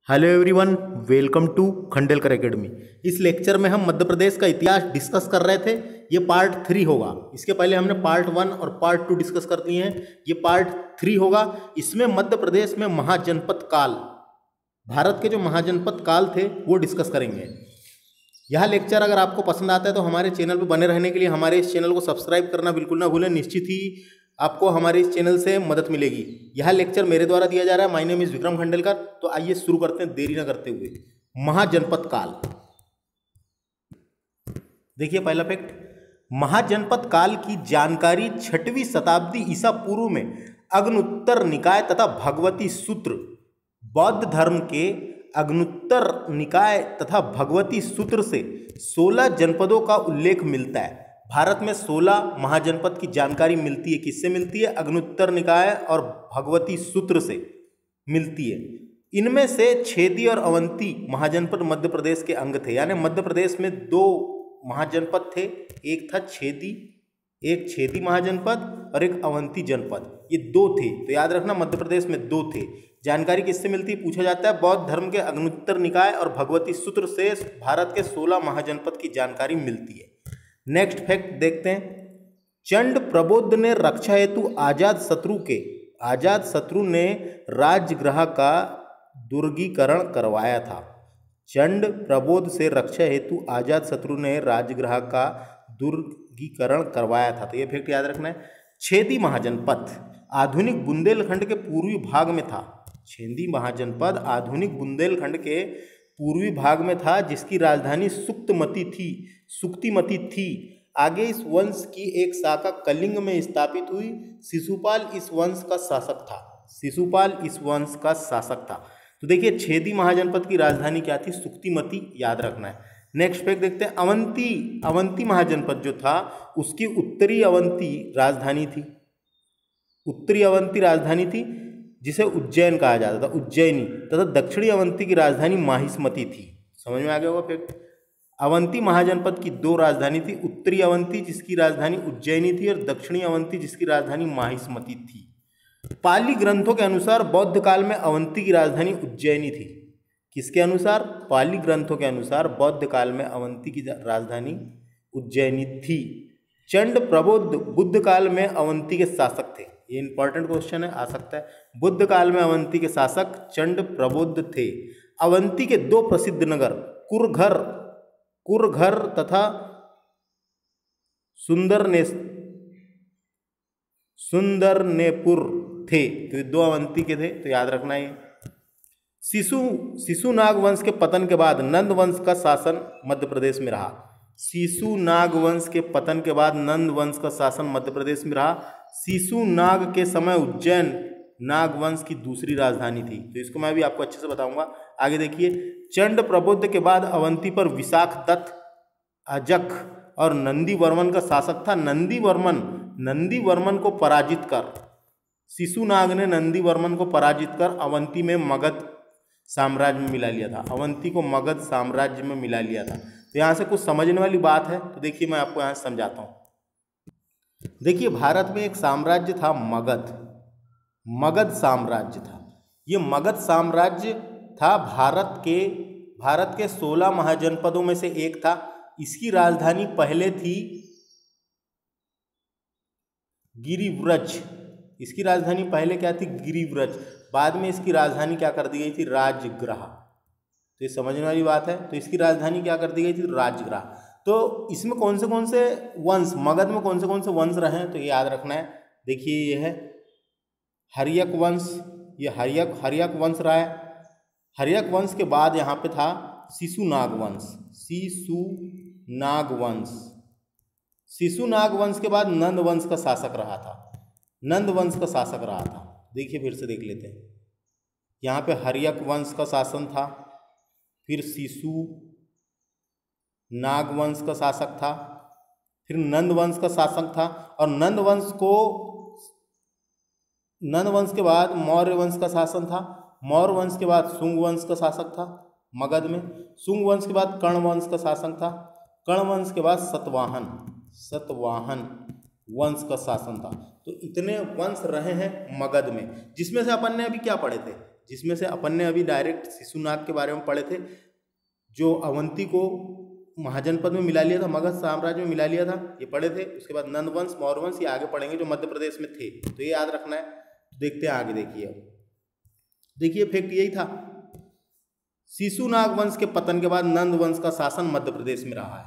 Hello everyone, welcome to Khandelkar academy. इस lecture में हम मध्य प्रदेश का इतिहास डिस्कस कर रहे थे। ये पार्ट 3 होगा। इसके पहले हमने पार्ट 1 और पार्ट 2 डिस्कस कर दिए हैं। ये पार्ट 3 होगा। इसमें मध्य प्रदेश में महाजनपद काल, भारत के जो महाजनपद काल थे वो डिस्कस करेंगे। यह लेक्चर अगर आपको पसंद आता है तो हमारे चैनल पर बने रहने के लिए हमारे इस चैनल को सब्सक्राइब करना बिल्कुल ना भूलें। निश्चित ही आपको हमारे इस चैनल से मदद मिलेगी। यह लेक्चर मेरे द्वारा दिया जा रहा है। My name is Vikram Khandelkar. तो आइए शुरू करते हैं देरी न करते हुए। महाजनपद काल, देखिए पहला फैक्ट, महाजनपद काल की जानकारी 6वीं शताब्दी ईसा पूर्व में अग्नुत्तर निकाय तथा भगवती सूत्र, बौद्ध धर्म के अग्नुत्तर निकाय तथा भगवती सूत्र से 16 जनपदों का उल्लेख मिलता है। भारत में 16 महाजनपद की जानकारी मिलती है। किससे मिलती है? अग्नुत्तर निकाय और भगवती सूत्र से मिलती है। इनमें से छेदी और अवंती महाजनपद मध्य प्रदेश के अंग थे। यानी मध्य प्रदेश में 2 महाजनपद थे। एक था छेदी महाजनपद और एक अवंती जनपद। ये 2 थे। तो याद रखना, मध्य प्रदेश में 2 थे। जानकारी किससे मिलती है? पूछा जाता है। बौद्ध धर्म के अग्नुत्तर निकाय और भगवती सूत्र से भारत के 16 महाजनपद की जानकारी मिलती है। नेक्स्ट फैक्ट देखते हैं। चंड प्रबोध ने रक्षा हेतु आजाद शत्रु ने राजगृह का दुर्गीकरण करवाया था। चंड प्रबोध से रक्षा हेतु आजाद शत्रु ने राजगृह का दुर्गीकरण करवाया था। तो ये फैक्ट याद रखना है। छेदी महाजनपद आधुनिक बुंदेलखंड के पूर्वी भाग में था। छेदी महाजनपद आधुनिक बुंदेलखंड के पूर्वी भाग में था, जिसकी राजधानी सुक्तिमती थी। आगे इस वंश की एक शाखा कलिंग में स्थापित हुई। शिशुपाल इस वंश का शासक था। तो देखिए, छेदी महाजनपद की राजधानी क्या थी? सुक्तिमती, याद रखना है। नेक्स्ट फैक्ट देखते हैं। अवंती महाजनपद जो था उसकी उत्तरी अवंती राजधानी थी जिसे उज्जैन कहा जाता था, उज्जैनी, तथा दक्षिणी अवंती की राजधानी माहिष्मती थी। समझ में आ गया होगा फैक्ट। अवंती महाजनपद की 2 राजधानी थी। उत्तरी अवंती जिसकी राजधानी उज्जैनी थी और दक्षिणी अवंती जिसकी राजधानी माहिष्मती थी। पाली ग्रंथों के अनुसार बौद्ध काल में अवंती की राजधानी उज्जैनी थी। किसके अनुसार? पाली ग्रंथों के अनुसार बौद्ध काल में अवंती की राजधानी उज्जैनी थी। चंड प्रबोध बुद्ध काल में अवंती के शासक थे। ये इंपॉर्टेंट क्वेश्चन है, आ सकता है। बुद्ध काल में अवंती के शासक चंड प्रबोध थे। अवंती के 2 प्रसिद्ध नगर कुरघर तथा सुंदरनेपुर थे। तो 2 अवंती के थे, तो याद रखना है। शिशुनाग वंश के पतन के बाद नंद वंश का शासन मध्य प्रदेश में रहा। शिशुनाग वंश के पतन के बाद नंद वंश का शासन मध्य प्रदेश में रहा। शिशुनाग के समय उज्जैन नाग वंश की दूसरी राजधानी थी। तो इसको मैं भी आपको अच्छे से बताऊंगा। आगे देखिए, चंड प्रबोध के बाद अवंती पर विशाख दत्त, अजक और नंदीवर्मन का शासक था। नंदीवर्मन को पराजित कर, शिशुनाग ने नंदीवर्मन को पराजित कर अवंती में मगध साम्राज्य में मिला लिया था। अवंती को मगध साम्राज्य में मिला लिया था। तो यहाँ से कुछ समझने वाली बात है। तो देखिए, मैं आपको यहाँ से समझाता हूँ। देखिए, भारत में एक साम्राज्य था मगध साम्राज्य था। ये मगध साम्राज्य था भारत के 16 महाजनपदों में से एक था। इसकी राजधानी पहले थी गिरिव्रज। इसकी राजधानी पहले क्या थी? गिरिव्रज। बाद में इसकी राजधानी क्या कर दी गई थी? राजगृह। तो ये समझने वाली बात है। तो इसकी राजधानी क्या कर दी गई थी? राजगृह। तो इसमें कौन से वंश, मगध में कौन से वंश रहे हैं? तो ये याद रखना है। देखिए, ये है हर्यक वंश। ये हर्यक वंश रहा है। हर्यक वंश के बाद यहाँ पे था शिशुनाग वंश के बाद नंद वंश का शासक रहा था। देखिए, फिर से देख लेते हैं। यहाँ पे हर्यक वंश का शासन था, फिर शिशुनाग वंश का शासक था, फिर नंद वंश का शासक था, और नंद वंश के बाद मौर्य वंश का शासन था। मौर्य वंश के बाद शुंग वंश का शासक था मगध में। शुंग वंश के बाद कर्ण वंश का शासन था। कर्ण वंश के बाद सतवाहन वंश का शासन था। तो इतने वंश रहे हैं मगध में, जिसमें से अपन ने अभी क्या पढ़े थे? जिसमें से अपन ने अभी डायरेक्ट शिशुनाग के बारे में पढ़े थे, जो अवंती को महाजनपद में मिला लिया था, मगध साम्राज्य में मिला लिया था, ये पढ़े थे। उसके बाद नंदवंश, मौर्यवंश, ये आगे पढ़ेंगे जो मध्य प्रदेश में थे, तो ये याद रखना है। तो देखते हैं आगे, देखिए अब देखिए फैक्ट यही था, शिशुनाग वंश के पतन के बाद नंद वंश का शासन मध्य प्रदेश में रहा है।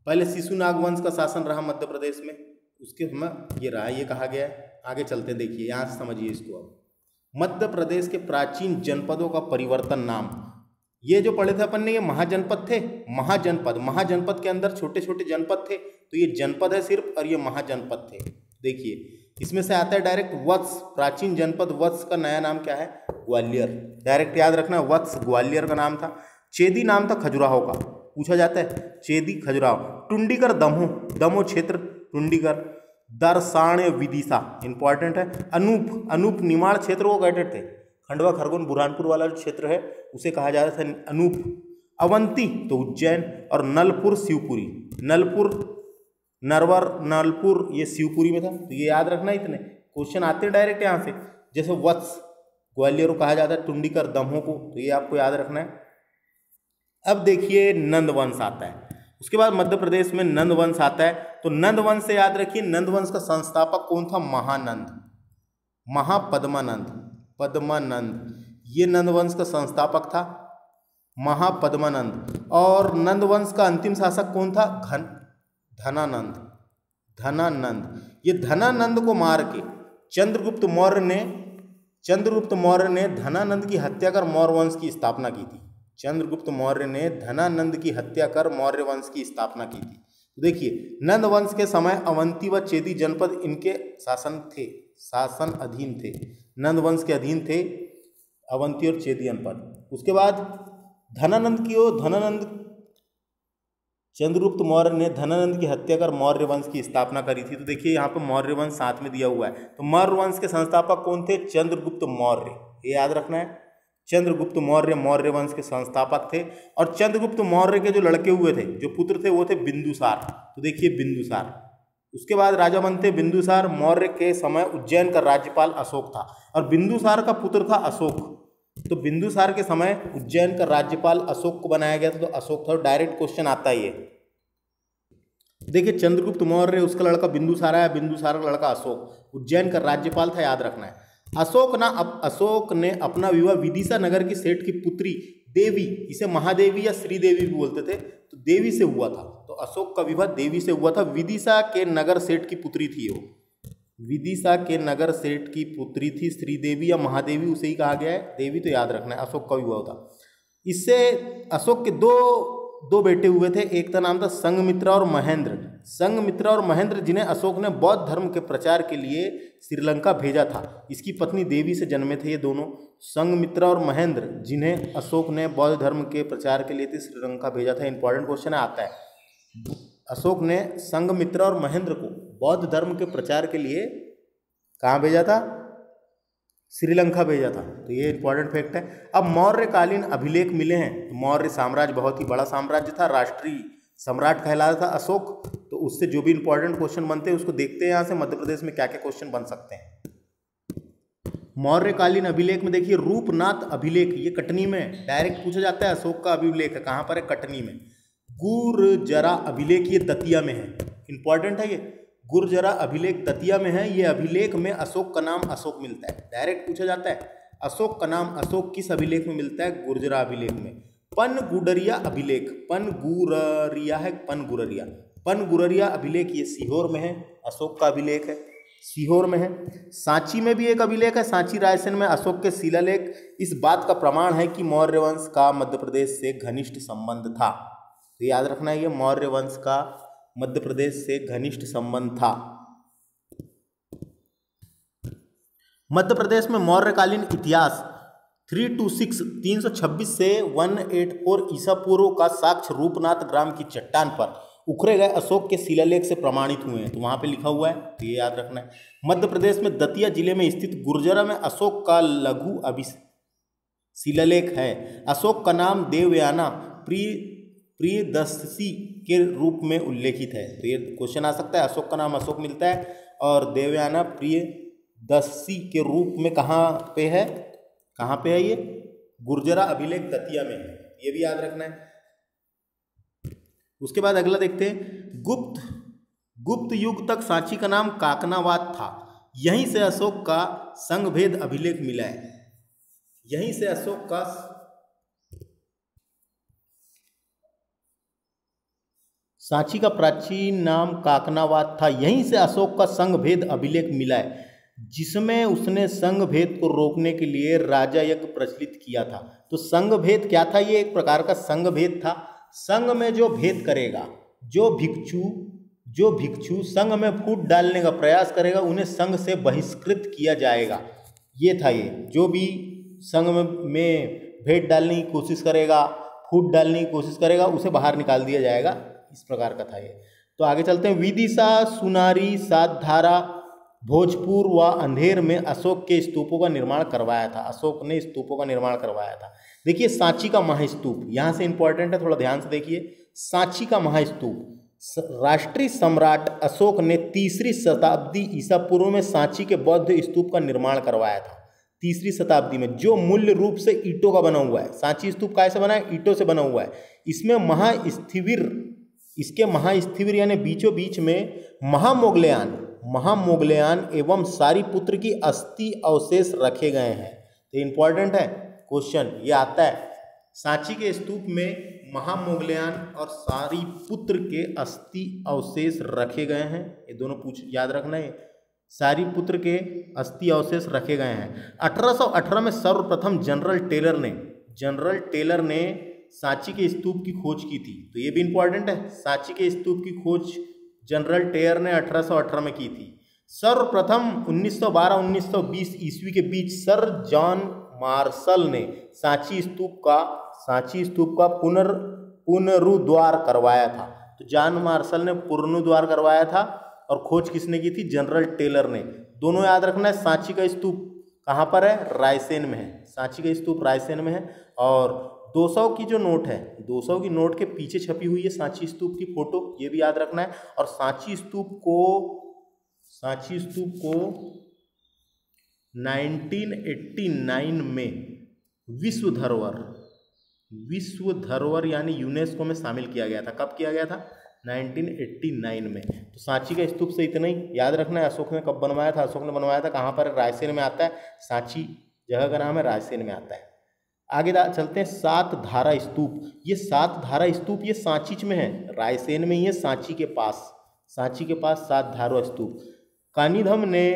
पहले शिशुनाग वंश का शासन रहा मध्य प्रदेश में, उसके समय ये रहा, ये कहा गया है। आगे चलते देखिए, यहाँ से समझिए इसको। अब मध्य प्रदेश के प्राचीन जनपदों का परिवर्तन नाम, ये जो पढ़े थे अपन ने, ये महाजनपद थे। महाजनपद, महाजनपद के अंदर छोटे छोटे जनपद थे, तो ये जनपद है सिर्फ, और ये महाजनपद थे। देखिए इसमें से आता है डायरेक्ट वत्स, प्राचीन जनपद वत्स का नया नाम क्या है? ग्वालियर। डायरेक्ट याद रखना, वत्स ग्वालियर का नाम था। चेदी नाम था खजुराहो का, पूछा जाता है, चेदी खजुराहो। टुंडीकर दमोह, दमोह क्षेत्र टुंडीकर। दरसाण्य विदिशा इंपॉर्टेंट है। अनूप, अनूप निमाड़ क्षेत्र को कहते थे, खंडवा खरगोन बुरहानपुर वाला जो क्षेत्र है उसे कहा जाता था अनूप। अवंती तो उज्जैन, और नलपुर शिवपुरी, नलपुर नरवर, नलपुर ये शिवपुरी में था। तो ये याद रखना, इतने क्वेश्चन आते हैं डायरेक्ट यहाँ से। जैसे वत्स ग्वालियर को कहा जाता है, टुंडीकर दमोह को, तो ये आपको याद रखना है। अब देखिए नंदवंश आता है, उसके बाद मध्य प्रदेश में नंदवंश आता है। तो नंदवंश से याद रखिए, नंदवंश का संस्थापक कौन था? महानंद, महापद्मानंद, पद्मानंद, ये नंदवंश का संस्थापक था, महापद्मानंद। और नंदवंश का अंतिम शासक कौन था? धनानंद, धनानंद। ये धनानंद को मार के चंद्रगुप्त मौर्य ने धनानंद की हत्या कर मौर्य वंश की स्थापना की थी। चंद्रगुप्त मौर्य ने धनानंद की हत्या कर मौर्य वंश की स्थापना की थी। तो देखिए नंद वंश के समय अवंती व चेदी जनपद इनके शासन अधीन थे। नंद वंश के अधीन थे अवंती और चेदी जनपद। उसके बाद चंद्रगुप्त मौर्य ने धनानंद की हत्या कर मौर्य वंश की स्थापना करी थी। तो देखिए यहाँ पे मौर्य वंश साथ में दिया हुआ है। तो मौर्य वंश के संस्थापक कौन थे? चंद्रगुप्त मौर्य, ये याद रखना है। चंद्रगुप्त मौर्य मौर्य वंश के संस्थापक थे। और चंद्रगुप्त मौर्य के जो लड़के हुए थे, जो पुत्र थे, वो थे बिंदुसार। तो देखिए बिंदुसार। उसके बाद राजा बनते बिंदुसार। मौर्य के समय उज्जैन का राज्यपाल अशोक था, और बिंदुसार का पुत्र था अशोक। तो बिंदुसार के समय उज्जैन का राज्यपाल अशोक को बनाया गया था, तो अशोक था। डायरेक्ट क्वेश्चन आता है ये। देखिए चंद्रगुप्त मौर्य, उसका लड़का बिंदुसार है, बिंदुसार का लड़का अशोक उज्जैन का राज्यपाल था, याद रखना है। अशोक ने अपना विवाह विदिशा नगर की सेठ की पुत्री देवी, इसे महादेवी या श्रीदेवी भी बोलते थे, तो देवी से हुआ था। तो अशोक का विवाह देवी से हुआ था। विदिशा के नगर सेठ की पुत्री थी वो, विदिशा के नगर सेठ की पुत्री थी श्रीदेवी या महादेवी, उसे ही कहा गया है देवी, तो याद रखना है। अशोक का विवाह था। इससे अशोक के दो बेटे हुए थे, एक का नाम था संघमित्रा और महेंद्र। संघमित्रा और महेंद्र, जिन्हें अशोक ने बौद्ध धर्म के प्रचार के लिए श्रीलंका भेजा था। इसकी पत्नी देवी से जन्मे थे ये दोनों, संघमित्रा और महेंद्र, जिन्हें अशोक ने बौद्ध धर्म के प्रचार के लिए श्रीलंका भेजा था। इंपॉर्टेंट क्वेश्चन आता है, अशोक ने संघमित्रा और महेंद्र को बौद्ध धर्म के प्रचार के लिए कहाँ भेजा था? श्रीलंका भेजा था। तो ये इंपॉर्टेंट फैक्ट है। अब मौर्यकालीन अभिलेख मिले हैं। तो मौर्य साम्राज्य बहुत ही बड़ा साम्राज्य था, राष्ट्रीय सम्राट कहलाता था अशोक। तो उससे जो भी इंपॉर्टेंट क्वेश्चन बनते हैं उसको देखते हैं यहाँ से, मध्य प्रदेश में क्या क्या क्वेश्चन बन सकते हैं। मौर्यकालीन अभिलेख में देखिए रूपनाथ अभिलेख, ये कटनी में डायरेक्ट पूछा जाता है। अशोक का अभिलेख है, कहाँ पर है? कटनी में। गुर्जरा अभिलेख, ये दतिया में है, इंपॉर्टेंट है ये। गुर्जरा अभिलेख दतिया में है। ये अभिलेख में अशोक का नाम अशोक मिलता है, डायरेक्ट पूछा जाता है। अशोक का नाम अशोक किस अभिलेख में मिलता है? गुर्जरा अभिलेख में। पनगुडरिया अभिलेख, पनगुररिया है, पनगुररिया अभिलेख, ये सीहोर में है, अशोक का अभिलेख है, सीहोर में है। सांची में भी एक अभिलेख है, सांची रायसेन में, अशोक के शिलालेख। इस बात का प्रमाण है कि मौर्य वंश का मध्य प्रदेश से घनिष्ठ संबंध था। तो याद रखना है, ये मौर्य वंश का मध्य प्रदेश से घनिष्ठ संबंध था। मध्य प्रदेश में मौर्यकालीन इतिहास 326 से 184 ईसा पूर्व का साक्ष्य रूपनाथ ग्राम की चट्टान पर उखरे गए अशोक के शिलालेख से प्रमाणित हुए हैं। तो वहां पे लिखा हुआ है, तो ये याद रखना है। मध्य प्रदेश में दतिया जिले में स्थित गुर्जरा में अशोक का लघु शिलालेख है। अशोक का नाम देवयाना प्रियदर्शी के रूप में उल्लेखित है। तो ये क्वेश्चन आ सकता है, अशोक का नाम अशोक मिलता है और देवयाना प्रियदर्शी के रूप में कहाँ पे है? कहाँ पे है ये? गुर्जरा अभिलेख दतिया में है, ये भी याद रखना है। उसके बाद अगला देखते हैं, गुप्त युग तक सांची का नाम काकनावाद था, यहीं से अशोक का संघभेद अभिलेख मिला है। यहीं से अशोक का सांची का प्राचीन नाम काकनावाद था, यहीं से अशोक का संघभेद अभिलेख मिला है, जिसमें उसने संघभेद को रोकने के लिए राजा यज्ञ प्रचलित किया था। तो संघभेद क्या था? ये एक प्रकार का संघभेद था। संघ में जो भेद करेगा, जो भिक्षु संघ में फूट डालने का प्रयास करेगा, उन्हें संघ से बहिष्कृत किया जाएगा। ये था ये, जो भी संघ में भेद डालने की कोशिश करेगा, फूट डालने की कोशिश करेगा, उसे बाहर निकाल दिया जाएगा। इस प्रकार का था ये। तो आगे चलते हैं। विदिशा, सुनारी, सातधारा, भोजपुर व अंधेर में अशोक के स्तूपों का निर्माण करवाया था। अशोक ने स्तूपों का निर्माण करवाया था। देखिए सांची का महास्तूप, यहाँ से इंपॉर्टेंट है, थोड़ा ध्यान से देखिए। सांची का महास्तूप, राष्ट्रीय सम्राट अशोक ने 3री शताब्दी ईसा पूर्व में सांची के बौद्ध स्तूप का निर्माण करवाया था। 3री शताब्दी में, जो मूल्य रूप से ईंटों का बना हुआ है। सांची स्तूप कैसे बना है? ईंटों से बना हुआ है। इसमें महास्थिविर यानी बीचों बीच में महामोगलयान एवं सारीपुत्र की अस्थि अवशेष रखे गए हैं। तो इंपॉर्टेंट है क्वेश्चन, ये आता है। सांची के स्तूप में महामोगलयान और सारीपुत्र के अस्थि अवशेष रखे गए हैं। ये दोनों याद रखना है, सारीपुत्र के अस्थि अवशेष रखे गए हैं। 1818 में सर्वप्रथम जनरल टेलर ने सांची के स्तूप की खोज की थी। तो ये भी इंपॉर्टेंट है, सांची के स्तूप की खोज जनरल टेलर ने 1818 में की थी। सर्वप्रथम 1912-1920 ईस्वी के बीच सर जॉन मार्शल ने सांची स्तूप का पुनरुद्धार करवाया था। तो जॉन मार्शल ने पुनरुद्धार करवाया था, और खोज किसने की थी? जनरल टेलर ने। दोनों याद रखना है। सांची का स्तूप कहाँ पर है? रायसेन में है। सांची का स्तूप रायसेन में है। और 200 की जो नोट है, 200 की नोट के पीछे छपी हुई है सांची स्तूप की फोटो, ये भी याद रखना है। और सांची स्तूप को 1989 में विश्व धरोहर यानी यूनेस्को में शामिल किया गया था। कब किया गया था? 1989 में। तो सांची का स्तूप से इतना ही याद रखना है। अशोक ने कब बनवाया था? अशोक ने बनवाया था कहाँ पर? रायसेन में आता है। सांची जगह का नाम है, रायसेन में आता है। आगे चलते हैं। सात धारा स्तूप, ये सात धारा स्तूप ये सांची में है, रायसेन में ही है, सांची के पास सात धारा स्तूप। कानिधम ने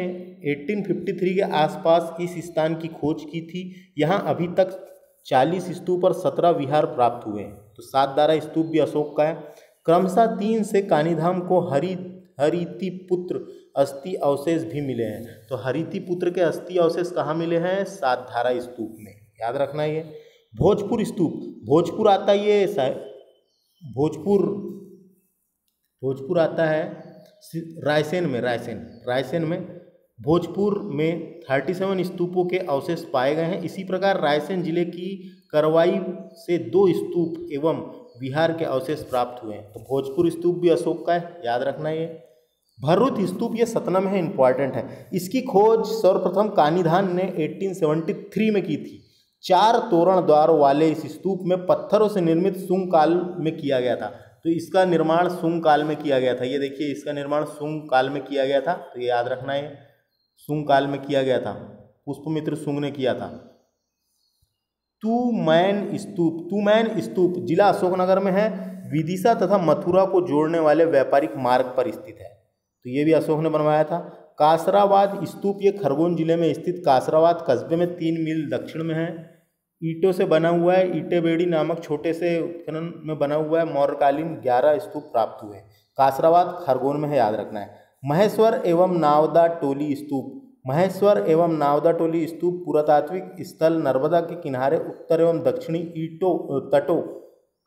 1853 के आसपास इस स्थान की खोज की थी। यहाँ अभी तक 40 स्तूप और 17 विहार प्राप्त हुए हैं। तो सात धारा स्तूप भी अशोक का है। क्रमशः 3 से कानिधाम को हरिति पुत्र अस्थि अवशेष भी मिले हैं। तो हरिति पुत्र के अस्थि अवशेष कहाँ मिले हैं? सात धारा स्तूप में, याद रखना है। ये भोजपुर स्तूप, भोजपुर आता है, ये भोजपुर आता है रायसेन में। भोजपुर में 37 स्तूपों के अवशेष पाए गए हैं। इसी प्रकार रायसेन जिले की करवाई से 2 स्तूप एवं विहार के अवशेष प्राप्त हुए हैं। तो भोजपुर स्तूप भी अशोक का है, याद रखना है। ये भरूच स्तूप ये सतना में है, इंपॉर्टेंट है। इसकी खोज सर्वप्रथम कानिधान ने 1873 में की थी। 4 तोरण द्वारों वाले इस स्तूप में पत्थरों से निर्मित शुंग काल में किया गया था। तो इसका निर्माण शुंग काल में किया गया था। ये देखिए, इसका निर्माण शुंग काल में किया गया था। तो ये याद रखना है, शुंग काल में किया गया था, पुष्पमित्र शुंग ने किया था। तुमैन स्तूप जिला अशोकनगर में है। विदिशा तथा मथुरा को जोड़ने वाले व्यापारिक मार्ग पर स्थित है। तो ये भी अशोक ने बनवाया था। कासराबाद स्तूप ये खरगोन जिले में स्थित कासराबाद कस्बे में 3 मील दक्षिण में है। ईंटों से बना हुआ है। ईटेबेड़ी नामक छोटे से उत्खनन में बना हुआ है। मौर्यकालीन 11 स्तूप प्राप्त हुए। कासराबाद खरगोन में है, याद रखना है। महेश्वर एवं नावदा टोली स्तूप पुरातात्विक स्थल नर्मदा के किनारे उत्तर एवं दक्षिणी तटों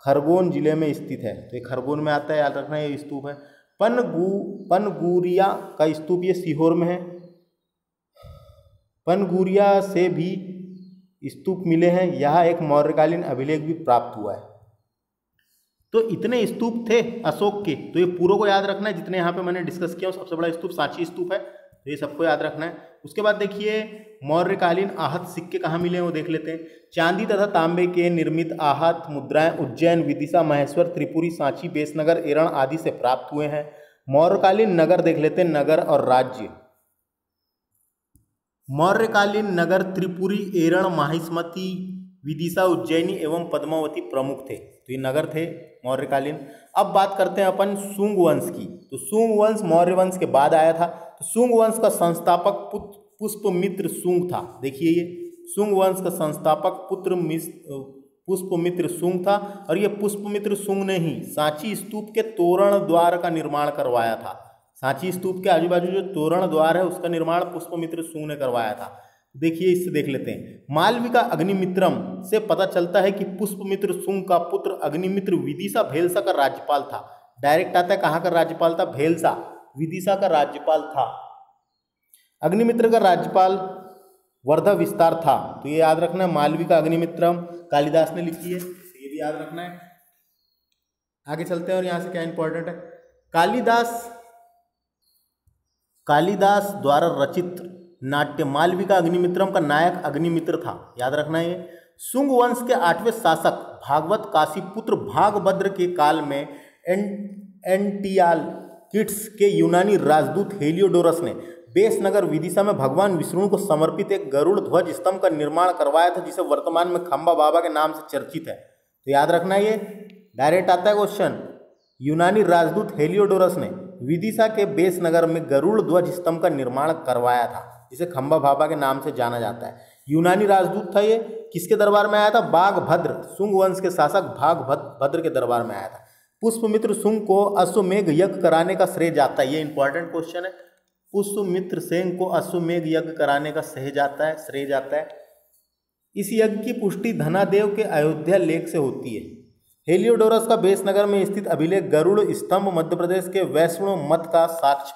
खरगोन जिले में स्थित है। तो ये खरगोन में आता है, याद रखना है। ये स्तूप है। पनगुरिया का स्तूप ये सीहोर में है। पनगुरिया से भी स्तूप मिले हैं। यहाँ एक मौर्यकालीन अभिलेख भी प्राप्त हुआ है। तो इतने स्तूप थे अशोक के। तो ये पूरों को याद रखना है, जितने यहाँ पे मैंने डिस्कस किया। सबसे बड़ा स्तूप सांची स्तूप है। तो ये सबको याद रखना है। उसके बाद देखिए मौर्यकालीन आहत सिक्के कहाँ मिले हैं वो देख लेते हैं। चांदी तथा तांबे के निर्मित आहत मुद्राएं उज्जैन, विदिशा, महेश्वर, त्रिपुरी, सांची, बेसनगर, एरण आदि से प्राप्त हुए हैं। मौर्यकालीन नगर देख लेते हैं, नगर और राज्य। मौर्यकालीन नगर त्रिपुरी, एरण, माहिष्मती, विदिशा, उज्जैनी एवं पद्मावती प्रमुख थे। तो ये नगर थे मौर्यकालीन। अब बात करते हैं अपन शुंग वंश की। तो शुंग वंश मौर्य वंश के बाद आया था। तो शुंग वंश का संस्थापक पुष्पमित्र शुंग था। देखिए ये शुंग वंश का संस्थापक पुष्पमित्र शुंग था। और ये पुष्पमित्र शुंग ने ही सांची स्तूप के तोरण द्वार का निर्माण करवाया था। सांची स्तूप के आजू बाजू जो तोरण द्वार है उसका निर्माण पुष्पमित्र शुंग ने करवाया था। देखिए इससे देख लेते हैं। मालविका अग्निमित्रम से पता चलता है कि पुष्पमित्र शुंग का पुत्र अग्निमित्र विदिशा भेलसा का राज्यपाल था। डायरेक्ट आता है कहाँ का राज्यपाल था? भेलसा, विदिशा का राज्यपाल था। अग्निमित्र का राज्यपाल वर्धा विस्तार था। तो ये याद रखना है। मालविका अग्निमित्रम कालिदास ने लिखी है, तो ये भी याद रखना है। आगे चलते हैं और यहाँ से क्या इंपॉर्टेंट है। कालिदास द्वारा रचित नाट्य मालविका अग्निमित्रम का नायक अग्निमित्र था। याद रखना है। शुंग वंश के 8वें शासक भागवत काशीपुत्र भागभद्र के काल में एंटियाल किट्स के यूनानी राजदूत हेलियोडोरस ने बेसनगर विदिशा में भगवान विष्णु को समर्पित एक गरुड़ ध्वज स्तंभ का निर्माण करवाया था, जिसे वर्तमान में खंबा बाबा के नाम से चर्चित है। तो याद रखना है, ये डायरेक्ट आता है क्वेश्चन। यूनानी राजदूत हेलियोडोरस ने विदिशा के बेसनगर में गरुड़ ध्वज स्तंभ का निर्माण करवाया था, जिसे खंबा बाबा के नाम से जाना जाता है। यूनानी राजदूत था ये। किसके दरबार में आया था? बाघभद्र, शुंग वंश के शासक भागभद्र के दरबार में आया था। पुष्पमित्र शुंग को अश्वमेघ यज्ञ कराने का श्रेय जाता है। ये इंपॉर्टेंट क्वेश्चन है। पुष्पमित्र सेन को अश्वमेघ यज्ञ कराने का श्रेय जाता है। इस यज्ञ की पुष्टि धनादेव के अयोध्या लेख से होती है। हेलियोडोरस का बेसनगर में स्थित अभिलेख गरुड़ स्तंभ मध्य प्रदेश के वैष्णव मत का साक्ष्य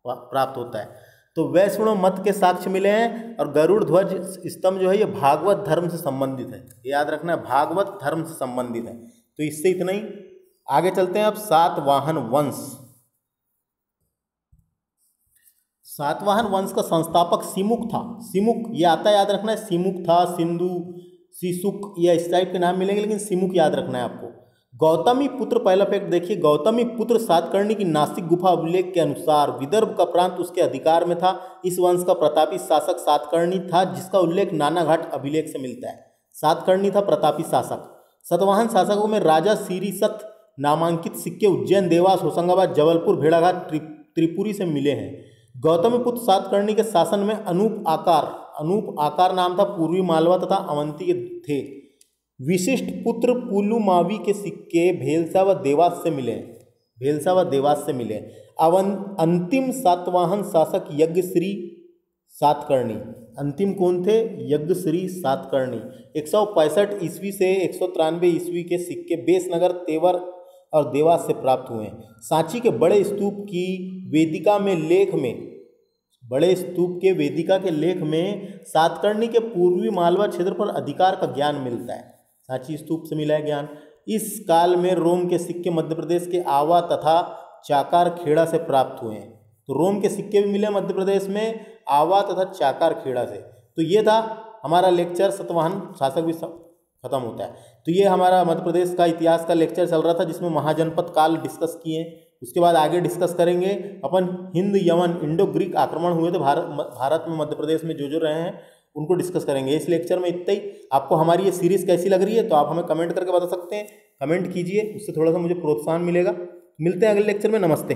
प्राप्त होता है। तो वैष्णव मत के साक्ष्य मिले हैं। और गरुड़ ध्वज स्तंभ जो है ये भागवत धर्म से संबंधित है। याद रखना है, भागवत धर्म से संबंधित है। तो इससे इतना ही। आगे चलते हैं अब सातवाहन वंश। सातवाहन वंश का संस्थापक सिमुक था। सिमुक ये आता है, याद रखना है। सिमुक था, सिंधु, सिसुक, या इस टाइप के नाम मिलेंगे, लेकिन सिमुक याद रखना है आपको। गौतमी पुत्र, पहला फैक्ट देखिए, गौतमी पुत्र सातकर्णी की नासिक गुफा अभिलेख के अनुसार विदर्भ का प्रांत उसके अधिकार में था। इस वंश का प्रतापी शासक सातकर्णी था, जिसका उल्लेख नानाघाट अभिलेख से मिलता है। सातकर्णी था प्रतापी शासक। सतवाहन शासकों में राजा सीरीसत नामांकित सिक्के उज्जैन, देवास, होशंगाबाद, जबलपुर, भेड़ाघाट, त्रिपुरी से मिले हैं। गौतमीपुत्र सातकर्णी के शासन में अनूप आकार नाम था, पूर्वी मालवा तथा अवंती के थे। विशिष्ट पुत्र पुलुमावी के सिक्के भेलसा व देवास से मिले। अंतिम सातवाहन शासक यज्ञश्री सातकर्णी। अंतिम कौन थे? यज्ञश्री सातकर्णी। 165 ईस्वी से 193 ईस्वी के सिक्के बेसनगर, तेवर और देवास से प्राप्त हुए हैं। सांची के बड़े स्तूप की वेदिका के लेख में सातकर्णी के पूर्वी मालवा क्षेत्र पर अधिकार का ज्ञान मिलता है। सांची स्तूप से मिला है ज्ञान। इस काल में रोम के सिक्के मध्य प्रदेश के आवा तथा चाकार खेड़ा से प्राप्त हुए हैं। तो रोम के सिक्के भी मिले मध्य प्रदेश में आवा तथा चाकार खेड़ा से। तो ये था हमारा लेक्चर। सातवाहन शासक भी खत्म होता है। तो ये हमारा मध्य प्रदेश का इतिहास का लेक्चर चल रहा था, जिसमें महाजनपद काल डिस्कस किए। उसके बाद आगे डिस्कस करेंगे अपन हिंद यमन इंडो ग्रीक आक्रमण हुए थे भारत में, मध्य प्रदेश में जो रहे हैं उनको डिस्कस करेंगे। इस लेक्चर में इतना ही। आपको हमारी ये सीरीज़ कैसी लग रही है तो आप हमें कमेंट करके बता सकते हैं। कमेंट कीजिए, उससे थोड़ा सा मुझे प्रोत्साहन मिलेगा। मिलते हैं अगले लेक्चर में। नमस्ते।